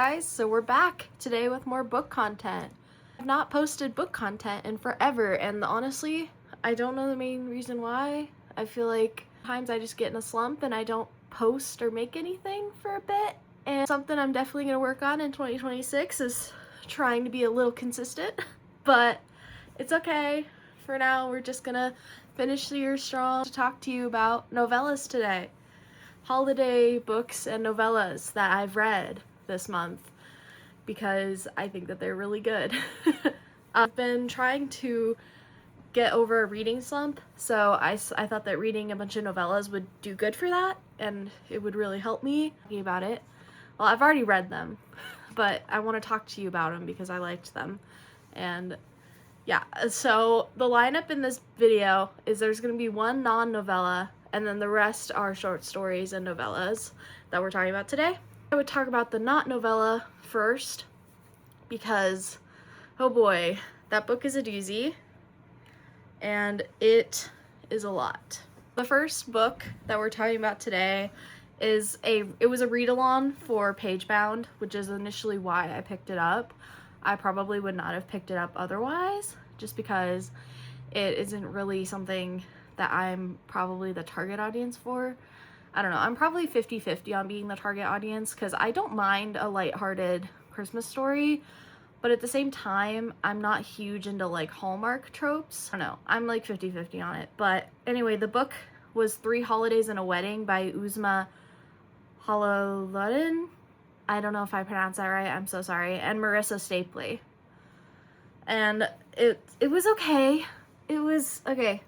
guys, so we're back today with more book content. I've not posted book content in forever, and honestly, I don't know the main reason why. I feel like sometimes I just get in a slump and I don't post or make anything for a bit, and something I'm definitely going to work on in 2026 is trying to be a little consistent, but it's okay. For now, we're just gonna finish the year strong to talk to you about novellas today. Holiday books and novellas that I've read this month because I think that they're really good. I've been trying to get over a reading slump, so I thought that reading a bunch of novellas would do good for that, and it would really help me talking about it. Well, I've already read them, but I want to talk to you about them because I liked them. And yeah, so the lineup in this video is there's going to be one non-novella, and then the rest are short stories and novellas that we're talking about today. I would talk about the not novella first because, oh boy, that book is a doozy, and it is a lot. The first book that we're talking about today is it was a read-along for Pagebound, which is initially why I picked it up. I probably would not have picked it up otherwise, just because it isn't really something that I'm probably the target audience for. I don't know, I'm probably 50-50 on being the target audience because I don't mind a lighthearted Christmas story, but at the same time, I'm not huge into like Hallmark tropes. I don't know, I'm like 50-50 on it. But anyway, the book was 3 Holidays and a Wedding by Uzma Haloluddin. I don't know if I pronounced that right, I'm so sorry, and Marissa Stapley. And it was okay. It was okay.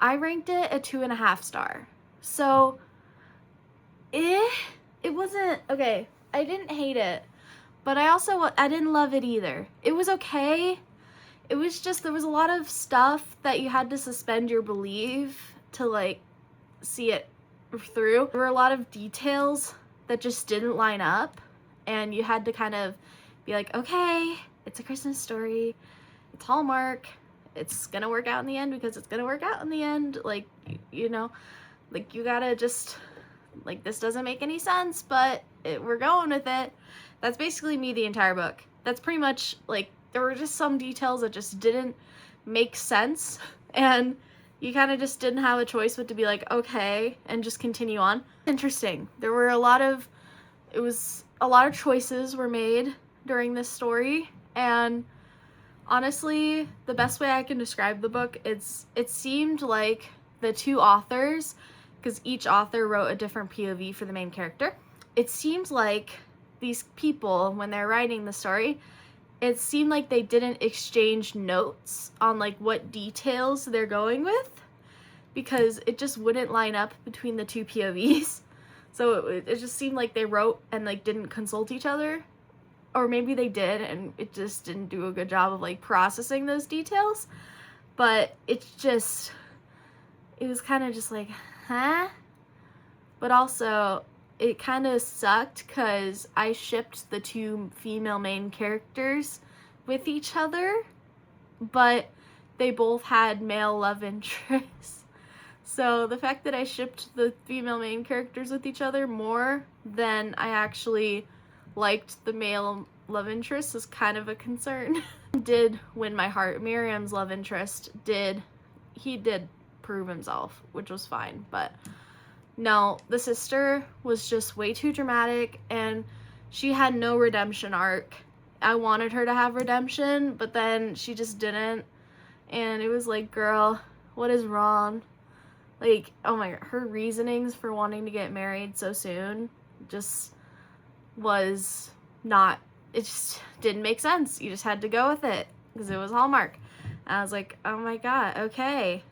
I ranked it a 2.5 star. So it wasn't okay. I didn't hate it, but I didn't love it either. It was okay. It was just there was a lot of stuff that you had to suspend your belief to like see it through. There were a lot of details that just didn't line up, and you had to kind of be like, okay, it's a Christmas story, it's Hallmark, it's gonna work out in the end because it's gonna work out in the end. Like, you know, like you gotta just, like, this doesn't make any sense, but we're going with it. That's basically me the entire book. That's pretty much, like, there were just some details that just didn't make sense, and you kind of just didn't have a choice but to be like, okay, and just continue on. Interesting. There were a lot of choices were made during this story, and honestly, the best way I can describe the book, it seemed like the 2 authors, because each author wrote a different POV for the main character, it seemed like these people, when they're writing the story, it seemed like they didn't exchange notes on like what details they're going with, because it just wouldn't line up between the 2 POVs. So it just seemed like they wrote and like didn't consult each other. Or maybe they did and it just didn't do a good job of like processing those details. But it was kind of just like, huh? But also, it kind of sucked because I shipped the 2 female main characters with each other, but they both had male love interests. So the fact that I shipped the female main characters with each other more than I actually liked the male love interest is kind of a concern. Did win my heart. Miriam's love interest did prove himself, which was fine, but no, the sister was just way too dramatic, and she had no redemption arc. I wanted her to have redemption, but then she just didn't, and it was like, girl, what is wrong? Like, oh my god, her reasonings for wanting to get married so soon just was not, it just didn't make sense. You just had to go with it because it was Hallmark. And I was like, oh my god, okay,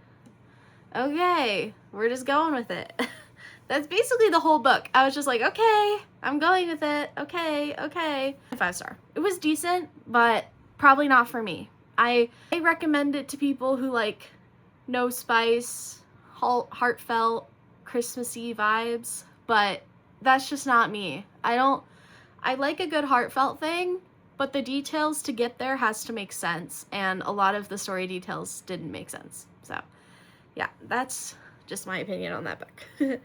we're just going with it. That's basically the whole book. I was just like, okay, I'm going with it. Okay. 5 star. It was decent, but probably not for me. I recommend it to people who like no spice, heartfelt, Christmassy vibes, but that's just not me. I like a good heartfelt thing, but the details to get there has to make sense, and a lot of the story details didn't make sense. So yeah, that's just my opinion on that book.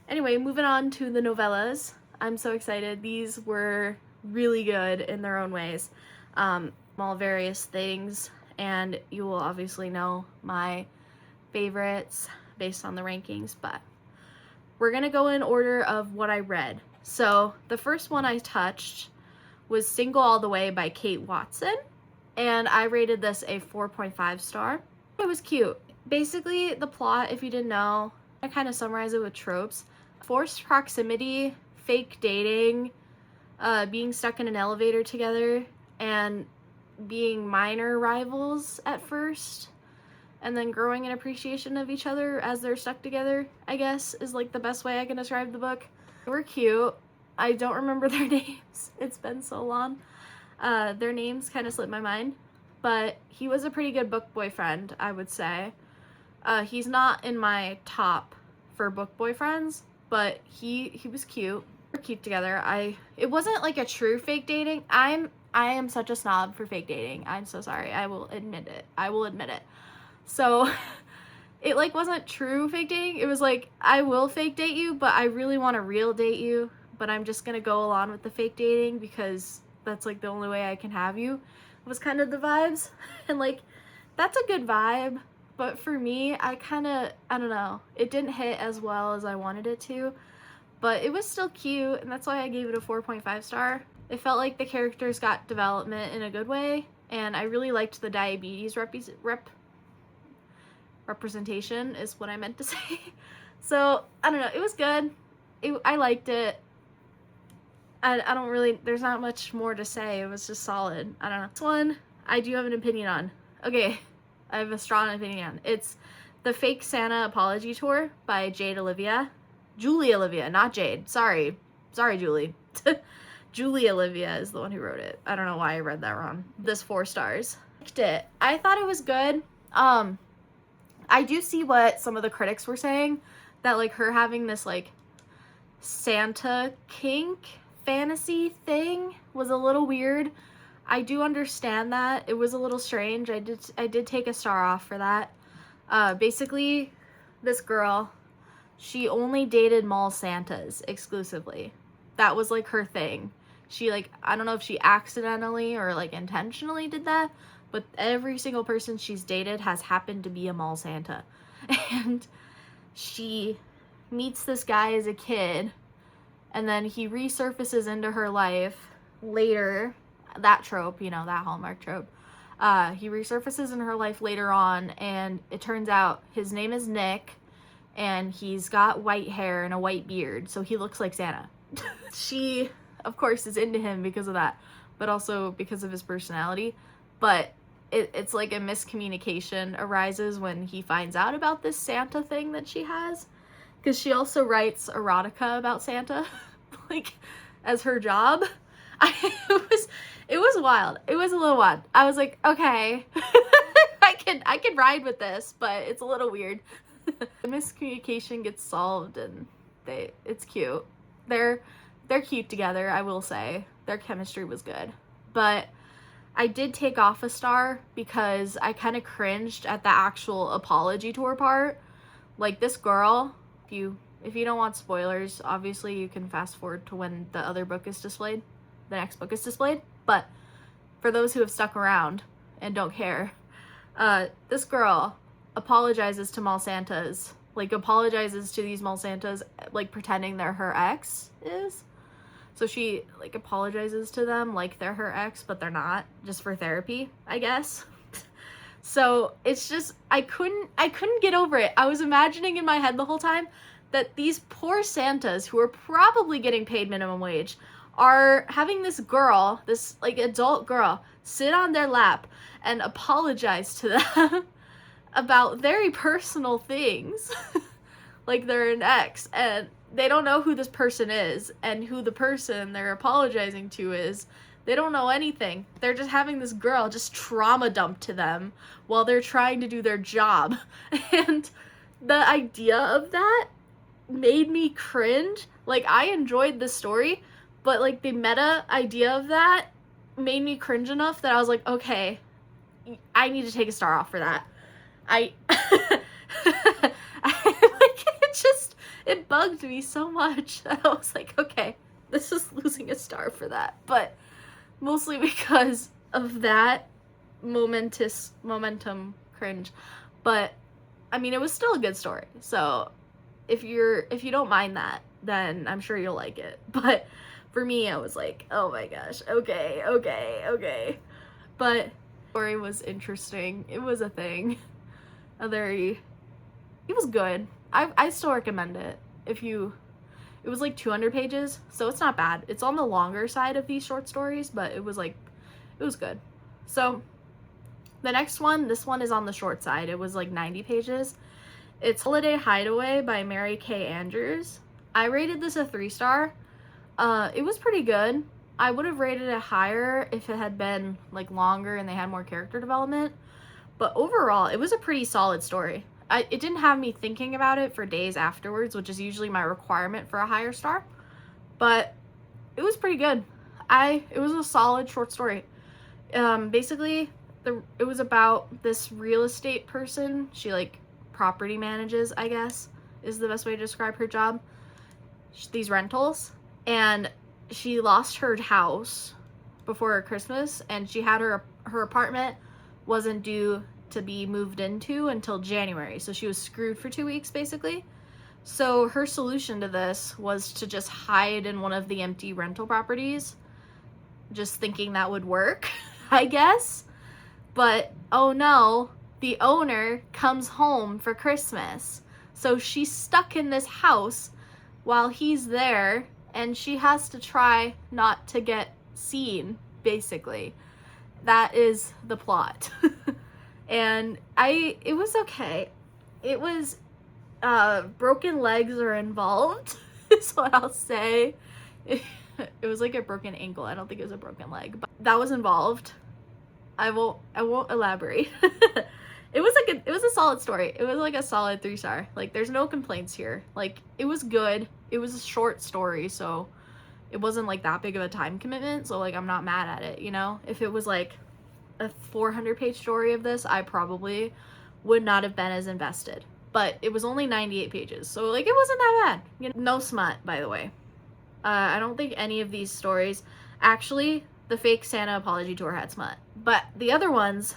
Anyway, moving on to the novellas. I'm so excited. These were really good in their own ways. All various things, and you will obviously know my favorites based on the rankings, but we're gonna go in order of what I read. So the first one I touched was Single All the Way by Kate Watson, and I rated this a 4.5 star. It was cute. Basically, the plot, if you didn't know, I kind of summarize it with tropes. Forced proximity, fake dating, being stuck in an elevator together, and being minor rivals at first, and then growing an appreciation of each other as they're stuck together, I guess, is like the best way I can describe the book. They were cute. I don't remember their names. It's been so long. Their names kind of slipped my mind, but he was a pretty good book boyfriend, I would say. He's not in my top for book boyfriends, but he was cute. We're cute together. It wasn't like a true fake dating. I am such a snob for fake dating. I'm so sorry. I will admit it. So it like wasn't true fake dating. It was like, I will fake date you, but I really want to real date you, but I'm just gonna go along with the fake dating because that's like the only way I can have you. It was kind of the vibes. And like, that's a good vibe, but for me, I don't know, it didn't hit as well as I wanted it to, but it was still cute, and that's why I gave it a 4.5 star. It felt like the characters got development in a good way, and I really liked the diabetes representation is what I meant to say. So, I don't know, it was good. I liked it. I don't really, there's not much more to say. It was just solid. I don't know. This one, I do have an opinion on. Okay, I have a strong opinion on. It's The Fake Santa Apology Tour by Julie Olivia, not Jade. Sorry, Julie. Julie Olivia is the one who wrote it. I don't know why I read that wrong. This 4 stars. Liked it. I thought it was good. I do see what some of the critics were saying, that like her having this like Santa kink fantasy thing was a little weird. I do understand that. It was a little strange. I did take a star off for that. Basically, this girl, she only dated mall Santas exclusively. That was like her thing. She like, I don't know if she accidentally or like intentionally did that, but every single person she's dated has happened to be a mall Santa. And she meets this guy as a kid, and then he resurfaces into her life later. That trope, you know, that Hallmark trope. He resurfaces in her life later on, and it turns out his name is Nick, and he's got white hair and a white beard, so he looks like Santa. She, of course, is into him because of that, but also because of his personality. But it's like a miscommunication arises when he finds out about this Santa thing that she has, because she also writes erotica about Santa, like, as her job. It was wild. It was a little wild. I was like, okay, I can ride with this, but it's a little weird. The miscommunication gets solved, and it's cute. They're cute together, I will say. Their chemistry was good. But I did take off a star because I kind of cringed at the actual apology tour part. Like, this girl, if you don't want spoilers, obviously you can fast forward to when the other book is displayed. The next book is displayed. But for those who have stuck around and don't care, this girl apologizes to mall Santas. Like, apologizes to these mall Santas, like, pretending they're her ex is. So she, like, apologizes to them like they're her ex, but they're not, just for therapy, I guess. So it's just, I couldn't get over it. I was imagining in my head the whole time that these poor Santas, who are probably getting paid minimum wage, are having this girl, this, like, adult girl, sit on their lap and apologize to them about very personal things. Like, they're an ex, and they don't know who this person is, and who the person they're apologizing to is. They don't know anything. They're just having this girl just trauma dump to them while they're trying to do their job. And the idea of that made me cringe. Like, I enjoyed the story, but, like, the meta idea of that made me cringe enough that I was like, okay, I need to take a star off for that. It bugged me so much. I was like, okay, this is losing a star for that, but mostly because of that momentum cringe. But I mean, it was still a good story, so if you don't mind that, then I'm sure you'll like it. But for me, I was like, oh my gosh, okay. But the story was interesting. It was a thing. It was good. I still recommend it. It was like 200 pages, so it's not bad. It's on the longer side of these short stories, but it was good. So the next one, this one is on the short side. It was like 90 pages. It's Holiday Hideaway by Mary Kay Andrews. I rated this a 3-star. It was pretty good. I would have rated it higher if it had been like longer and they had more character development. But overall, it was a pretty solid story. It didn't have me thinking about it for days afterwards, which is usually my requirement for a higher star. But it was pretty good. It was a solid short story. Basically, it was about this real estate person. She like property manages, I guess, is the best way to describe her job. These rentals. And she lost her house before Christmas, and she had her apartment wasn't due to be moved into until January, so she was screwed for 2 weeks basically. So her solution to this was to just hide in one of the empty rental properties, just thinking that would work, I guess. But oh no, the owner comes home for Christmas, so she's stuck in this house while he's there, and she has to try not to get seen, basically. That is the plot. And it was okay. It was, broken legs are involved, is what I'll say. It was like a broken ankle. I don't think it was a broken leg, but that was involved. I won't elaborate. It was a solid story. It was like a solid 3-star. Like, there's no complaints here. Like, it was good. It was a short story, so it wasn't like that big of a time commitment, so like I'm not mad at it, you know? If it was like a 400-page story of this, I probably would not have been as invested. But it was only 98 pages, so like it wasn't that bad. You know? No smut, by the way. I don't think any of these stories, actually, the Fake Santa Apology Tour had smut, but the other ones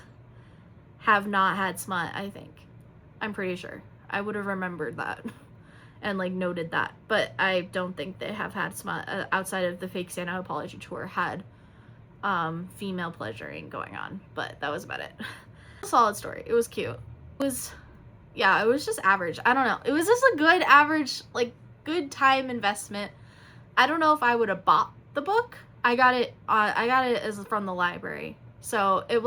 have not had smut, I think. I'm pretty sure. I would have remembered that and like noted that, but I don't think they have had smut outside of the Fake Santa Apology Tour had female pleasuring going on, but that was about it. Solid story. It was cute. It was just average. I don't know. It was just a good average, like, good time investment. I don't know if I would have bought the book. I got it as from the library, so it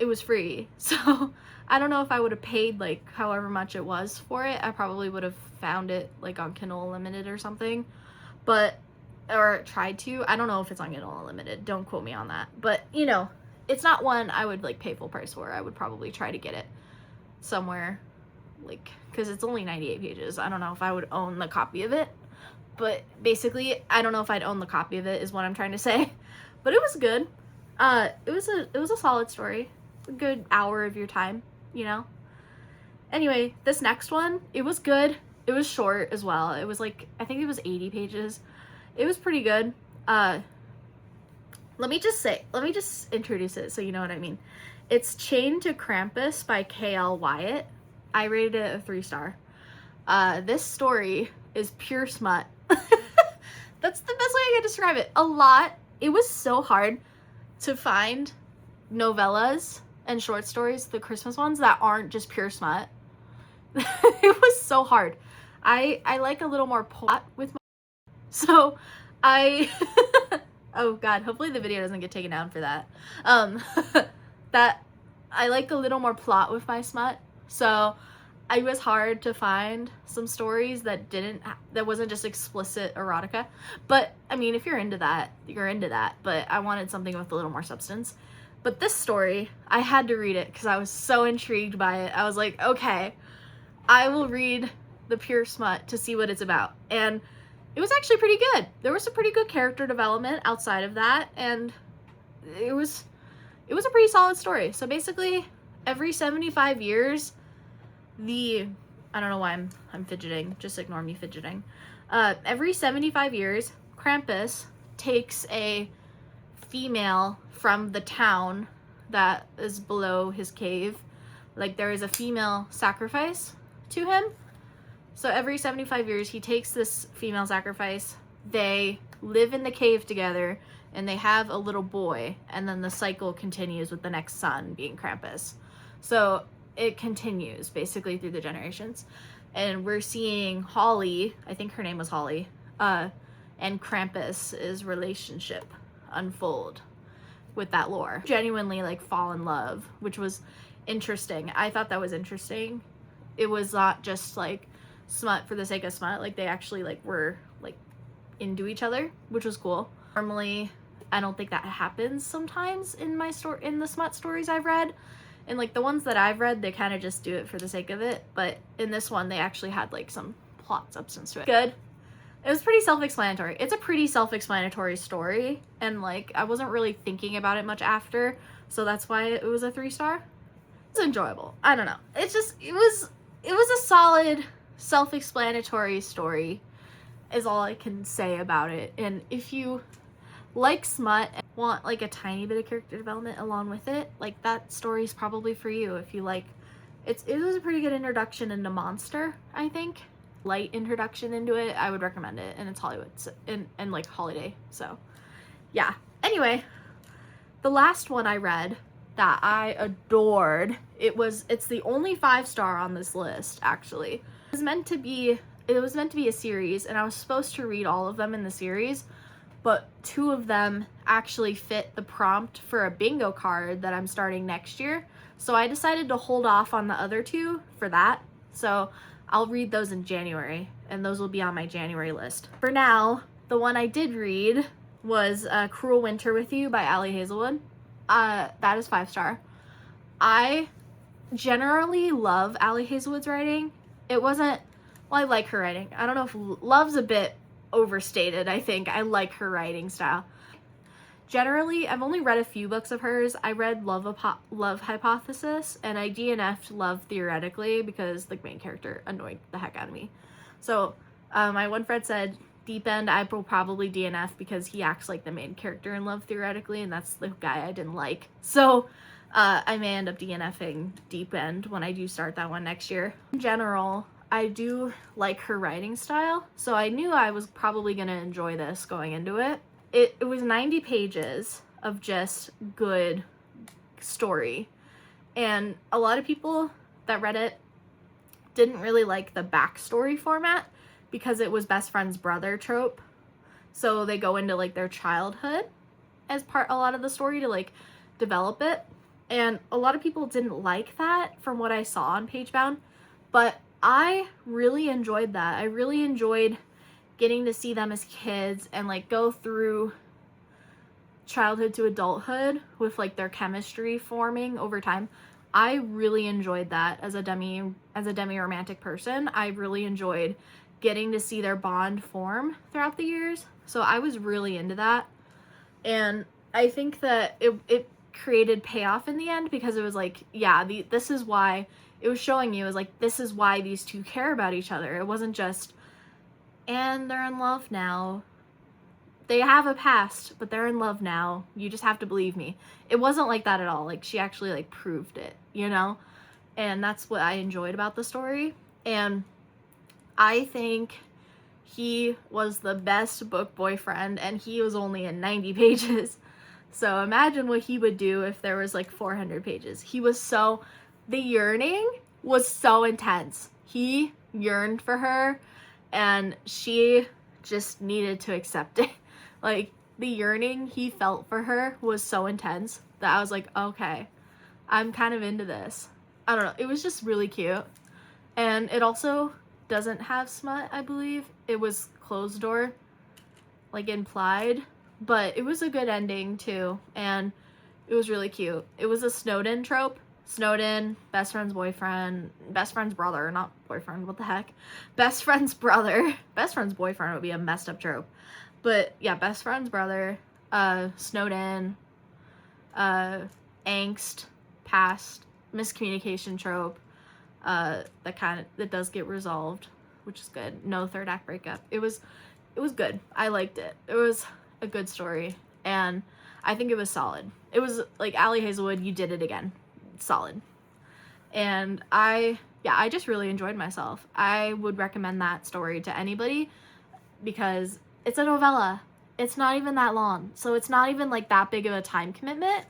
was free. So I don't know if I would have paid like however much it was for it. I probably would have found it like on Kindle Unlimited or something, or tried to. I don't know if it's on Kindle Unlimited. Don't quote me on that. But, you know, it's not one I would like pay full price for. I would probably try to get it somewhere, like, because it's only 98 pages. I don't know if I would own the copy of it. But basically, I don't know if I'd own the copy of it is what I'm trying to say. But it was good. It was a solid story. A good hour of your time, you know? Anyway, this next one, it was good. It was short as well. It was like, I think it was 80 pages. It was pretty good. Let me just introduce it so you know what I mean. It's Chained to Krampus by K.L. Wyatt. I rated it a 3-star. This story is pure smut. That's the best way I can describe it. It was so hard to find novellas and short stories, the Christmas ones, that aren't just pure smut. It was so hard. I like a little more plot with my, so oh god, hopefully the video doesn't get taken down for that. That I like a little more plot with my smut, so it was hard to find some stories that wasn't just explicit erotica. But I mean, if you're into that, you're into that. But I wanted something with a little more substance. But this story, I had to read it because I was so intrigued by it. I was like, okay, I will read the pure smut to see what it's about. And it was actually pretty good. There was some pretty good character development outside of that, and it was a pretty solid story. So basically, every 75 years, I don't know why I'm fidgeting, just ignore me fidgeting. Every 75 years, Krampus takes a female from the town that is below his cave. Like, there is a female sacrifice to him. So every 75 years, he takes this female sacrifice. They live in the cave together, and they have a little boy, and then the cycle continues with the next son being Krampus. So it continues basically through the generations. And we're seeing Holly, I think her name was Holly, and Krampus's relationship unfold with that lore. Genuinely like fall in love, which was interesting. I thought that was interesting. It was not just like smut for the sake of smut. Like, they actually like were like into each other, which was cool. Normally, I don't think that happens sometimes in the smut stories I've read. And like the ones that I've read, they kind of just do it for the sake of it. But in this one, they actually had like some plot substance to it. Good. It was pretty self-explanatory. It's a pretty self-explanatory story, and like I wasn't really thinking about it much after, so that's why it was a 3-star. It's enjoyable. I don't know. It's just it was a solid self-explanatory story is all I can say about it. And if you like smut and want like a tiny bit of character development along with it, like that story is probably for you. If you like, it was a pretty good introduction into monster, I think. Light introduction into it. I would recommend it, and it's Hollywood and like holiday, so yeah. Anyway, the last one I read that I adored, it's the only 5-star on this list actually. It was meant to be a series, and I was supposed to read all of them in the series, but 2 of them actually fit the prompt for a bingo card that I'm starting next year, so I decided to hold off on the other 2 for that. So I'll read those in January, and those will be on my January list. For now, the one I did read was Cruel Winter with You by Ali Hazelwood. That is 5-star. I generally love Ali Hazelwood's writing. It wasn't, well, I like her writing. I don't know if love's a bit overstated. I think I like her writing style. Generally, I've only read a few books of hers. I read Love Hypothesis, and I DNF'd Love Theoretically because the main character annoyed the heck out of me. So my one friend said, Deep End, I will probably DNF because he acts like the main character in Love Theoretically, and that's the guy I didn't like. So I may end up DNFing Deep End when I do start that one next year. In general, I do like her writing style, so I knew I was probably going to enjoy this going into it. It was 90 pages of just good story, and a lot of people that read it didn't really like the backstory format because it was best friend's brother trope. So they go into like their childhood as a lot of the story to like develop it, and a lot of people didn't like that from what I saw on Pagebound, but I really enjoyed that. I really enjoyed getting to see them as kids and like go through childhood to adulthood with like their chemistry forming over time. I really enjoyed that as a demi-romantic person. I really enjoyed getting to see their bond form throughout the years. So I was really into that. And I think that it created payoff in the end, because it was like, yeah, this is why it was showing you, is like, this is why these 2 care about each other. It wasn't just, and they're in love now. They have a past, but they're in love now. You just have to believe me. It wasn't like that at all. Like, she actually like proved it, you know? And that's what I enjoyed about the story. And I think he was the best book boyfriend, and he was only in 90 pages. So imagine what he would do if there was like 400 pages. The yearning was so intense. He yearned for her, and she just needed to accept it. Like, the yearning he felt for her was so intense that I was like, okay, I'm kind of into this. I don't know. It was just really cute. And it also doesn't have smut, I believe. It was closed door, like implied, but it was a good ending too, and it was really cute. It was a Snowden trope. Snowden, best friend's boyfriend, best friend's brother, not boyfriend, what the heck? Best friend's brother. Best friend's boyfriend would be a messed up trope. But yeah, best friend's brother, Snowden, angst, past, miscommunication trope, that does get resolved, which is good. No 3rd act breakup. It was it was good. I liked it. It was a good story, and I think it was solid. It was like Allie Hazelwood, you did it again. Solid. And I just really enjoyed myself. I would recommend that story to anybody because it's a novella. It's not even that long, so it's not even like that big of a time commitment.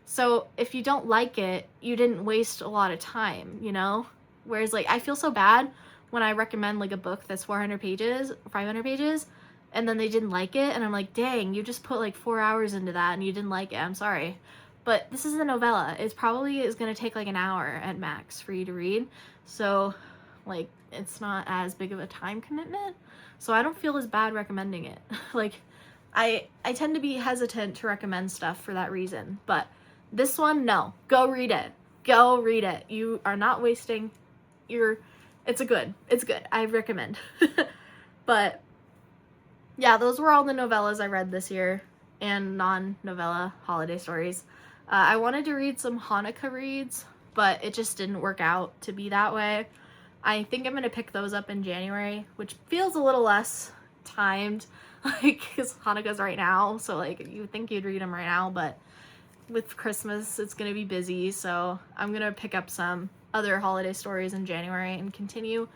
So if you don't like it, you didn't waste a lot of time, you know? Whereas like I feel so bad when I recommend like a book that's 400 pages, 500 pages, and then they didn't like it, and I'm like, dang, you just put like 4 hours into that and you didn't like it. I'm sorry. But this is a novella. It's probably is going to take like an hour at max for you to read. So like it's not as big of a time commitment. So I don't feel as bad recommending it. Like I tend to be hesitant to recommend stuff for that reason. But this one, no. Go read it. Go read it. You are not wasting your... It's good. I recommend. But yeah, those were all the novellas I read this year and non-novella holiday stories. I wanted to read some Hanukkah reads, but it just didn't work out to be that way. I think I'm going to pick those up in January, which feels a little less timed, like, because Hanukkah's right now, so, like, you would think you'd read them right now, but with Christmas, it's going to be busy, so I'm going to pick up some other holiday stories in January and continue,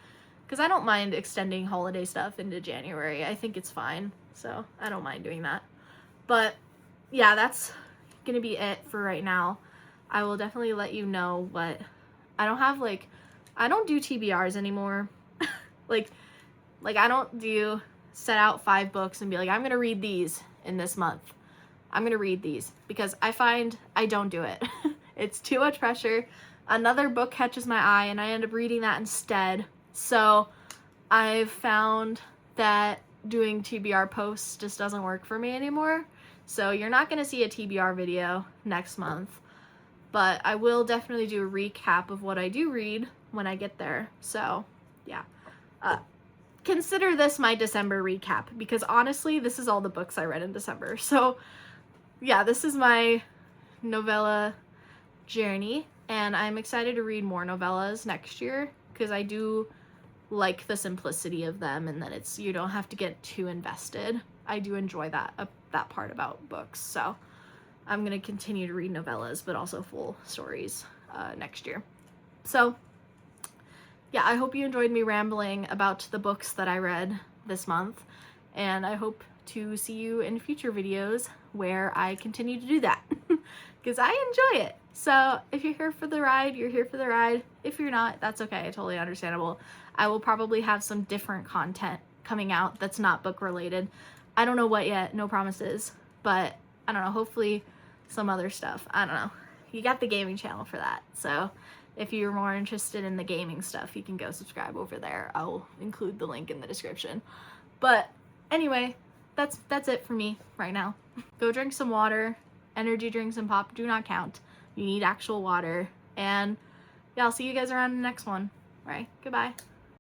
because I don't mind extending holiday stuff into January. I think it's fine, so I don't mind doing that. But, yeah, that's gonna be it for right now. I will definitely let you know what... I don't do TBRs anymore. like I don't do set out 5 books and be like, I'm gonna read these in this month. I'm gonna read these, because I find I don't do it. It's too much pressure. Another book catches my eye and I end up reading that instead. So I've found that doing TBR posts just doesn't work for me anymore. So you're not going to see a TBR video next month, but I will definitely do a recap of what I do read when I get there. So yeah, consider this my December recap, because honestly, this is all the books I read in December. So yeah, this is my novella journey, and I'm excited to read more novellas next year, because I do like the simplicity of them, and that it's, you don't have to get too invested. I do enjoy that part about books, so I'm gonna continue to read novellas, but also full stories next year. So yeah, I hope you enjoyed me rambling about the books that I read this month, and I hope to see you in future videos where I continue to do that, because I enjoy it. So if you're here for the ride, you're here for the ride. If you're not, that's okay, totally understandable. I will probably have some different content coming out that's not book related. I don't know what yet, no promises, but I don't know, hopefully some other stuff. I don't know. You got the gaming channel for that, so if you're more interested in the gaming stuff, you can go subscribe over there. I'll include the link in the description. But anyway, that's it for me right now. Go drink some water. Energy drinks and pop do not count. You need actual water. And yeah, I'll see you guys around the next one. All right, goodbye.